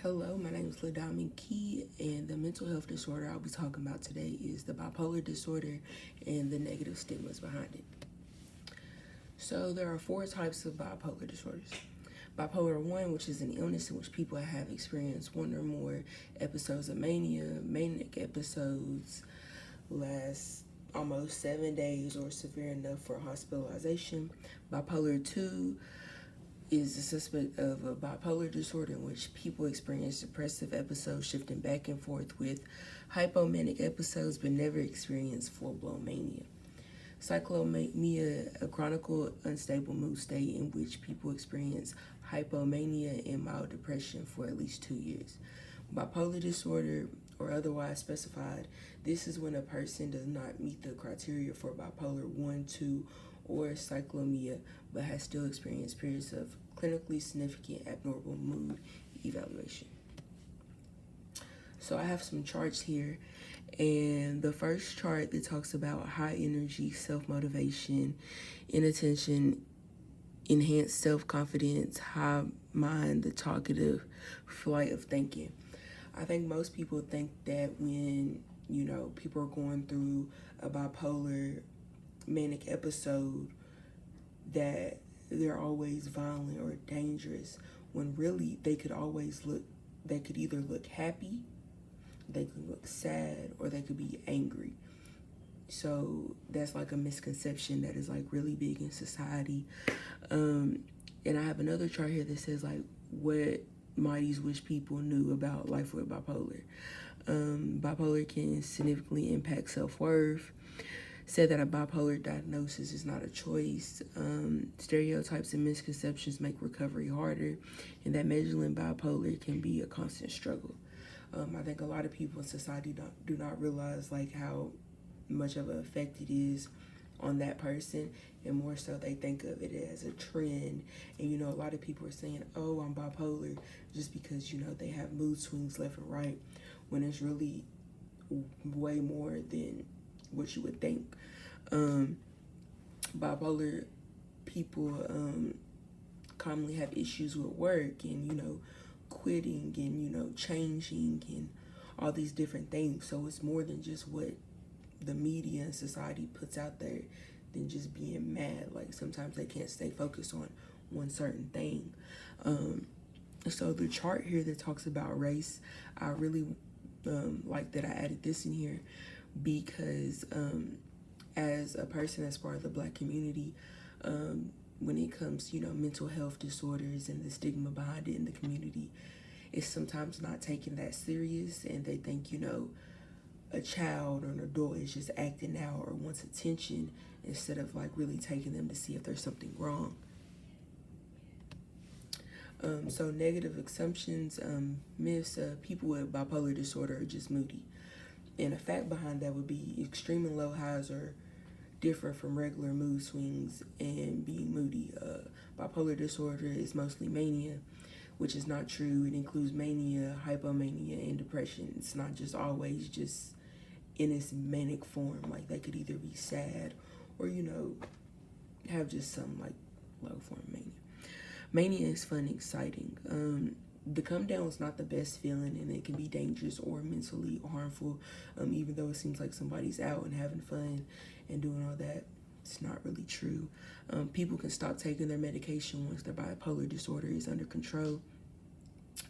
Hello, my name is LaDamin Key, and the mental health disorder I'll be talking about today is the bipolar disorder and the negative stigmas behind it. So, there are four types of bipolar disorders. Bipolar 1, which is an illness in which people have experienced one or more episodes of mania. Manic episodes last almost 7 days or severe enough for hospitalization. Bipolar 2 is a suspect of a bipolar disorder in which people experience depressive episodes shifting back and forth with hypomanic episodes but never experience full-blown mania. Cyclomania, a chronic unstable mood state in which people experience hypomania and mild depression for at least 2 years. Bipolar disorder, or otherwise specified, this is when a person does not meet the criteria for bipolar 1, 2, or cyclomania, but has still experienced periods of clinically significant abnormal mood evaluation. So I have some charts here, and the first chart that talks about high energy, self-motivation, inattention, enhanced self-confidence, high mind, the talkative flight of thinking. I think most people think that when, people are going through a bipolar manic episode that they're always violent or dangerous, when really they could either look happy, they could look sad, or they could be angry. So that's like a misconception that is like really big in society. And I have another chart here that says like what Mighty's wish people knew about life with bipolar. Bipolar can significantly impact self-worth. Said that a bipolar diagnosis is not a choice. Stereotypes and misconceptions make recovery harder, and that measuring bipolar can be a constant struggle. I think a lot of people in society do not realize like how much of an effect it is on that person, and more so they think of it as a trend. And a lot of people are saying, oh, I'm bipolar, just because they have mood swings left and right, when it's really way more than what you would think. Bipolar people commonly have issues with work and quitting and changing and all these different things. So it's more than just what the media and society puts out there than just being mad. Like sometimes they can't stay focused on one certain thing. So the chart here that talks about race, I really like that I added this in here because as a person that's part of the Black community, when it comes to mental health disorders and the stigma behind it in the community, it's sometimes not taken that serious, and they think a child or an adult is just acting out or wants attention instead of like really taking them to see if there's something wrong. So negative assumptions, myths, people with bipolar disorder are just moody. And a fact behind that would be extreme and low highs are different from regular mood swings and being moody. Bipolar disorder is mostly mania, which is not true. It includes mania, hypomania, and depression. It's not just always just in its manic form. Like they could either be sad or, have just some like low form mania. Mania is fun and exciting. The come down is not the best feeling, and it can be dangerous or mentally harmful. Even though it seems like somebody's out and having fun and doing all that, it's not really true. People can stop taking their medication once their bipolar disorder is under control.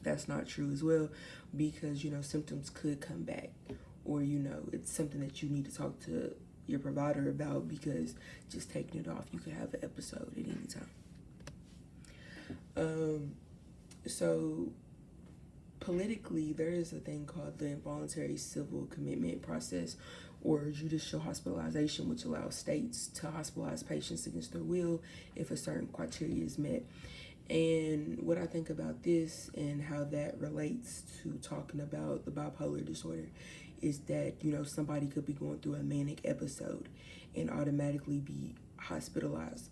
That's not true as well, because symptoms could come back, or it's something that you need to talk to your provider about, because just taking it off, you could have an episode at any time. So politically, there is a thing called the involuntary civil commitment process, or judicial hospitalization, which allows states to hospitalize patients against their will if a certain criteria is met. And what I think about this and how that relates to talking about the bipolar disorder is that, somebody could be going through a manic episode and automatically be hospitalized.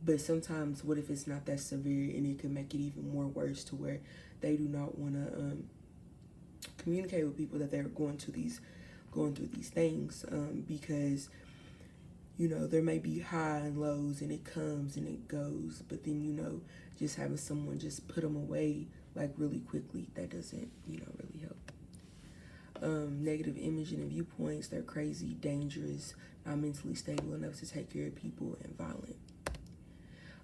But sometimes, what if it's not that severe, and it could make it even more worse to where they do not want to communicate with people that they're going through these things, because there may be high and lows and it comes and it goes, but then, just having someone just put them away like really quickly, that doesn't, really help. Negative imaging and viewpoints, they're crazy, dangerous, not mentally stable enough to take care of people, and violent.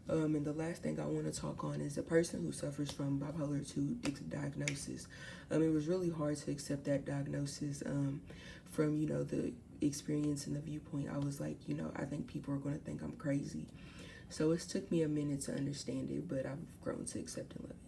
And the last thing I want to talk on is a person who suffers from bipolar 2 diagnosis. It was really hard to accept that diagnosis from, the experience and the viewpoint. I was like, I think people are going to think I'm crazy. So it took me a minute to understand it, but I've grown to accept and love it.